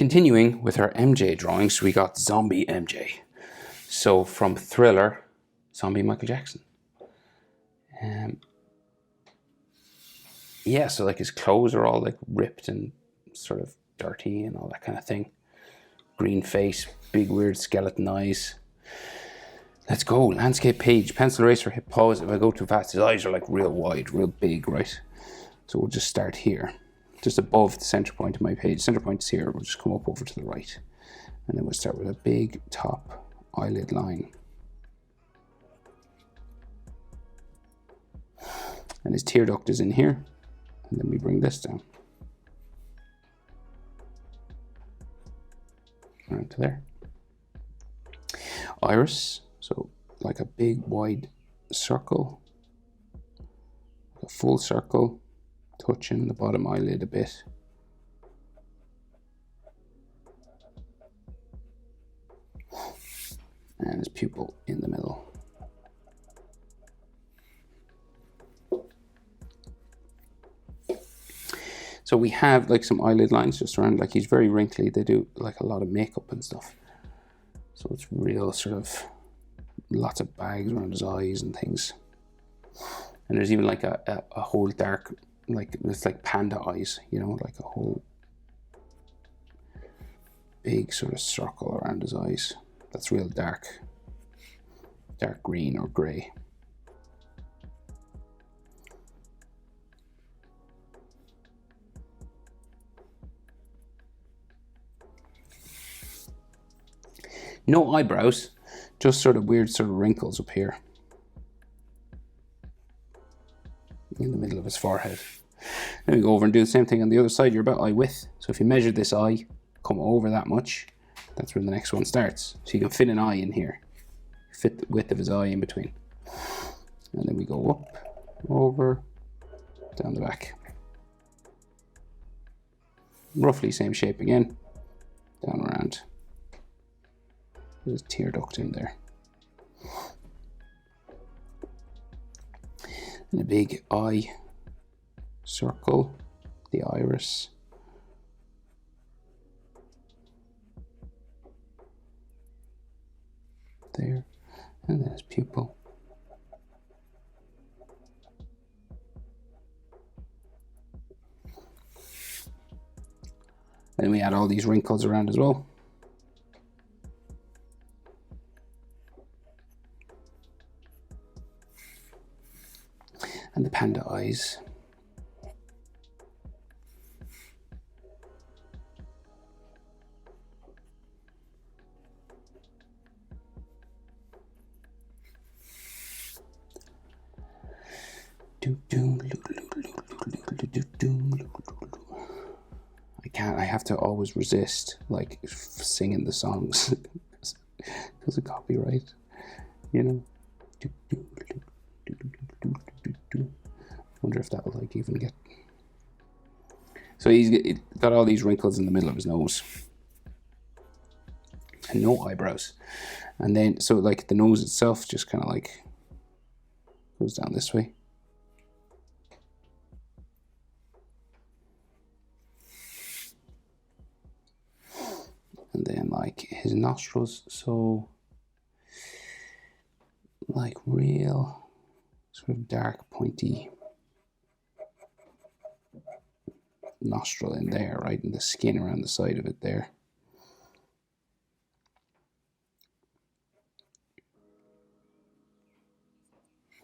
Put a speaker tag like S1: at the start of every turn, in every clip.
S1: Continuing with our MJ drawings, we got Zombie MJ. So from Thriller, Zombie Michael Jackson. Yeah, so like his clothes are all like ripped and sort of dirty and all that kind of thing. Green face, big weird skeleton eyes. Let's go. Landscape page, pencil eraser, hit pause. If I go too fast, his eyes are like real wide, real big, right? So we'll just start here, just above the center point of my page. Center point is here. We'll just come up over to the right. And then we'll start with a big top eyelid line. And his tear duct is in here. And then we bring this down. Right to there. Iris, so like a big wide circle, a full circle, touching the bottom eyelid a bit. And his pupil in the middle. So we have like some eyelid lines just around, like he's very wrinkly. They do like a lot of makeup and stuff. So it's real sort of lots of bags around his eyes and things. And there's even like a whole dark, like it's like panda eyes, you know, like a whole big sort of circle around his eyes. That's real dark green or gray. No eyebrows, just sort of weird sort of wrinkles up here in the middle of his forehead. Then we go over and do the same thing on the other side. You're about eye width. So if you measure this eye, come over that much, that's where the next one starts. So you can fit an eye in here. Fit the width of his eye in between. And then we go up, over, down the back. Roughly same shape again, down around. There's a tear duct in there. And a big eye circle, the iris. There, and then his pupil. And we add all these wrinkles around as well. And the panda eyes. I have to always resist like singing the songs because of copyright, you know. Wonder if that will like even get. So he's got all these wrinkles in the middle of his nose and no eyebrows. And then so like the nose itself just kind of like goes down this way. And then like his nostrils, so like real sort of dark pointy nostril in there, right? And the skin around the side of it there.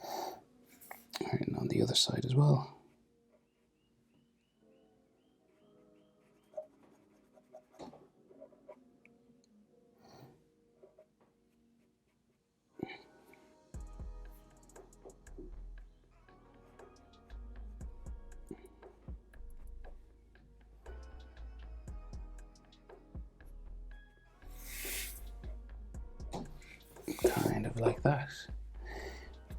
S1: All right, and on the other side as well. Kind of like that.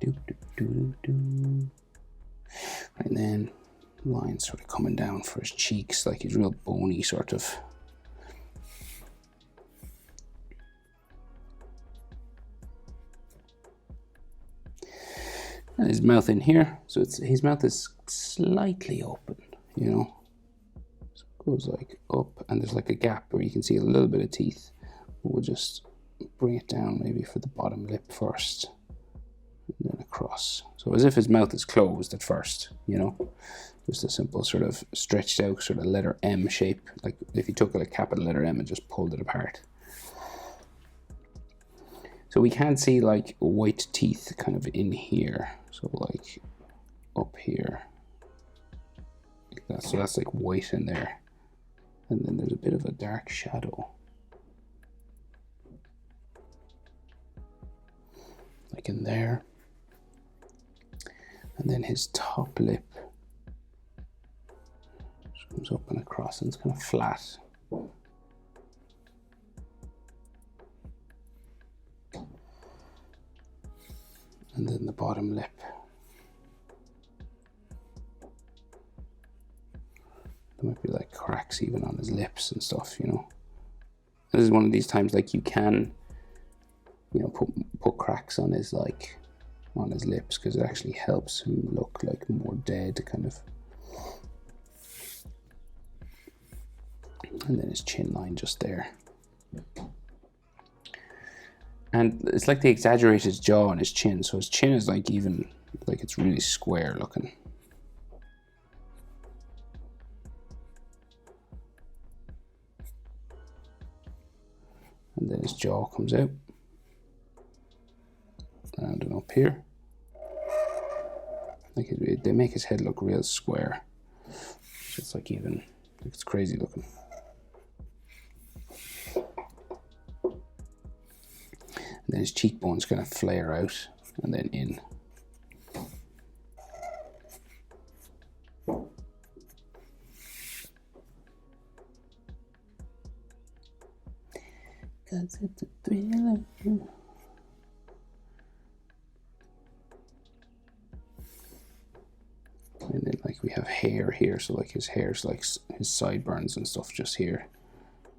S1: And then lines sort of coming down for his cheeks, like he's real bony sort of. And his mouth in here, so his mouth is slightly open, you know. So goes like up, and there's like a gap where you can see a little bit of teeth. We'll just bring it down maybe for the bottom lip first, and then across. So as if his mouth is closed at first, you know, just a simple sort of stretched out sort of letter M shape, like if you took a capital letter M and just pulled it apart. So we can see like white teeth kind of in here, so like up here, like that. So that's like white in there, and then there's a bit of a dark shadow, like in there. And then his top lip just comes up and across, and it's kind of flat. And then the bottom lip. There might be like cracks even on his lips and stuff, you know. This is one of these times like you can, you know, put cracks on his on his lips, because it actually helps him look like more dead, kind of. And then his chin line just there. And it's like they exaggerate his jaw and his chin, so his chin is like even, like it's really square looking. And then his jaw comes out. Round and up here. Like they make his head look real square. So it's like even, like it's crazy looking. And then his cheekbones kind of flare out and then in. Cause it's a thriller. And then like we have hair here, so like his hair's like his sideburns and stuff just here.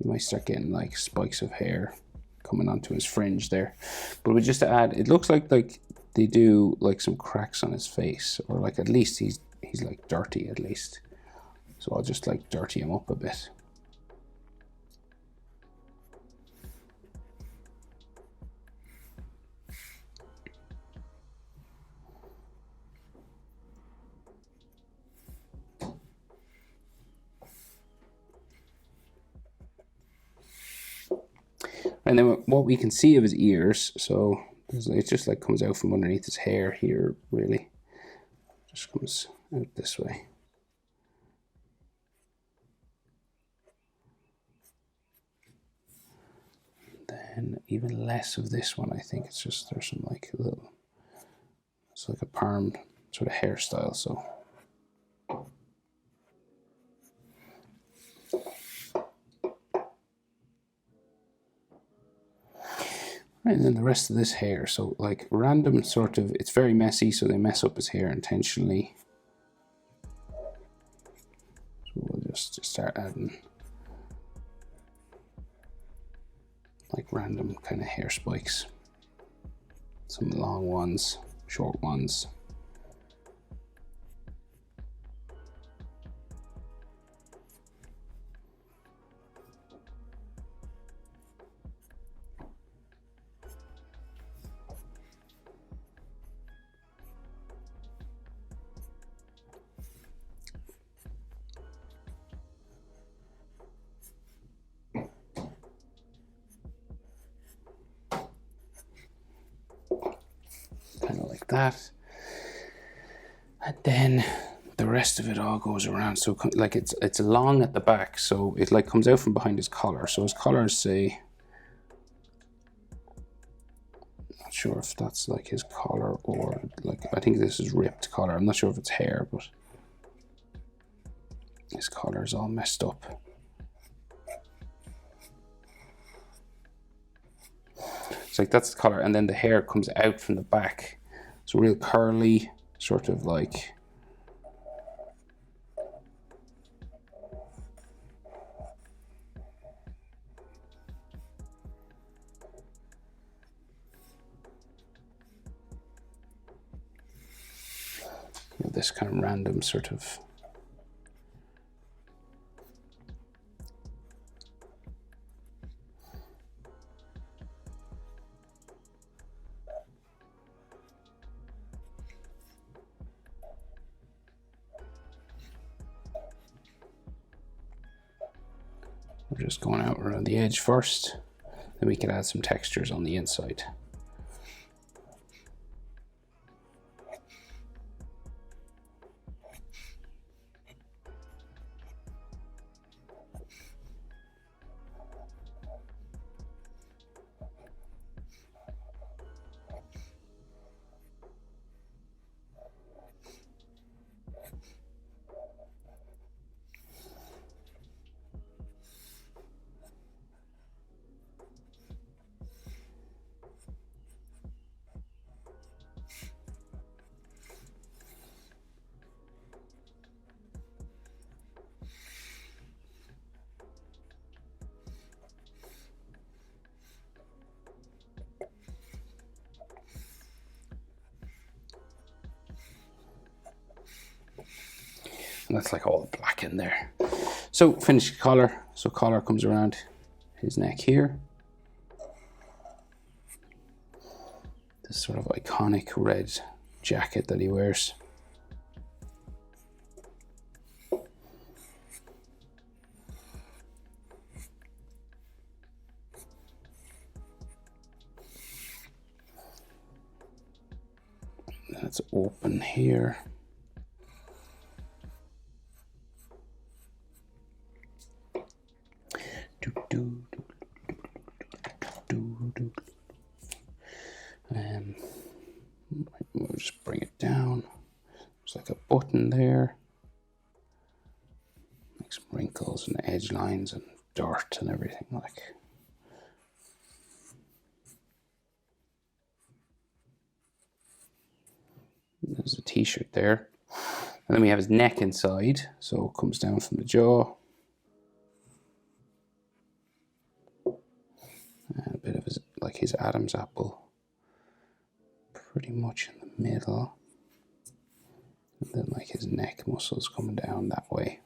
S1: You might start getting like spikes of hair coming onto his fringe there. But we just add, it looks like they do like some cracks on his face, or like at least he's like dirty at least. So I'll just like dirty him up a bit. And then what we can see of his ears, so it just like comes out from underneath his hair here, really. Just comes out this way. Then even less of this one, I think it's just, there's some like a little, it's like a perm sort of hairstyle, so. And then the rest of this hair, so like random sort of, it's very messy, so they mess up his hair intentionally. So we'll just start adding like random kind of hair spikes. Some long ones, short ones. Kind of like that. And then the rest of it all goes around. So like it's long at the back, so it like comes out from behind his collar. So his collar is, say, not sure if that's like his collar or like, I think this is ripped collar. I'm not sure if it's hair, but his collar is all messed up. It's like that's the collar, and then the hair comes out from the back. So real curly, sort of like, you know, this kind of random sort of I'm just going out around the edge first, then we can add some textures on the inside. And that's like all the black in there. So finish the collar. So collar comes around his neck here. This sort of iconic red jacket that he wears. That's open here. We'll just bring it down. There's like a button there. Like some wrinkles and edge lines and dirt and everything like. There's a t-shirt there. And then we have his neck inside, so it comes down from the jaw. And a bit of his, like his Adam's apple, pretty much in the middle. And then like his neck muscles coming down that way.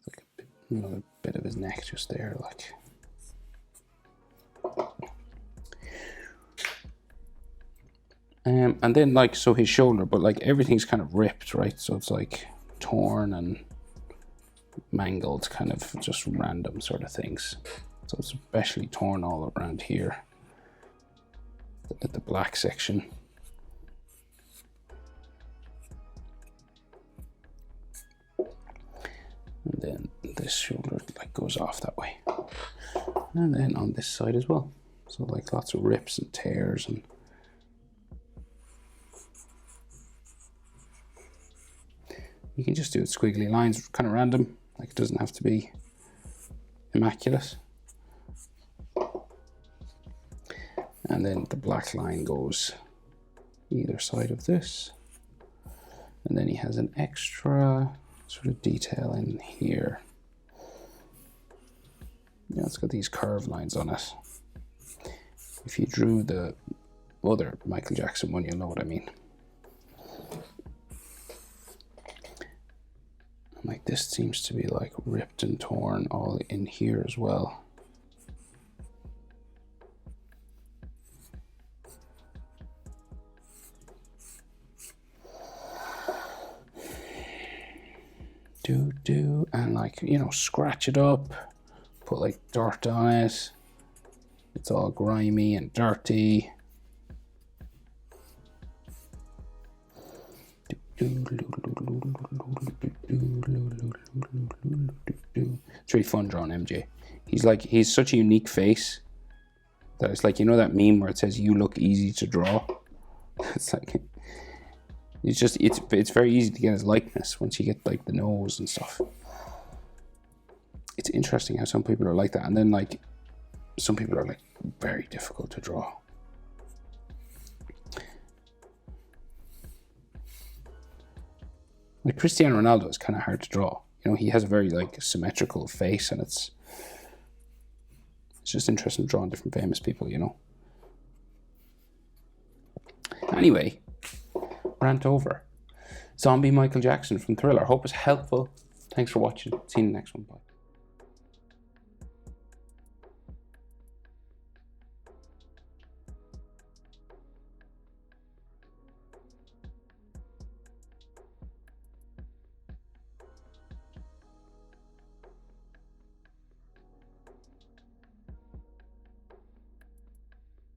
S1: Like a bit, another bit of his neck just there, like. And then like, so his shoulder, but like everything's kind of ripped, right? So it's like torn and mangled, kind of just random sort of things. So it's especially torn all around here at the black section. And then this shoulder like goes off that way. And then on this side as well. So like lots of rips and tears and you can just do it squiggly lines, kind of random, like it doesn't have to be immaculate. And then the black line goes either side of this. And then he has an extra sort of detail in here. Yeah, it's got these curved lines on it. If you drew the other Michael Jackson one, you'll know what I mean. Like this seems to be like ripped and torn all in here as well. And like, you know, scratch it up, put like dirt on it. It's all grimy and dirty. It's really fun drawing MJ. He's such a unique face that it's like, you know that meme where it says you look easy to draw? It's like it's very easy to get his likeness once you get like the nose and stuff. It's interesting how some people are like that, and then like some people are like very difficult to draw. Like Cristiano Ronaldo is kind of hard to draw. You know, he has a very like symmetrical face, and it's just interesting drawing different famous people, you know. Anyway, rant over. Zombie Michael Jackson from Thriller. Hope it's helpful. Thanks for watching. See you in the next one. Bye.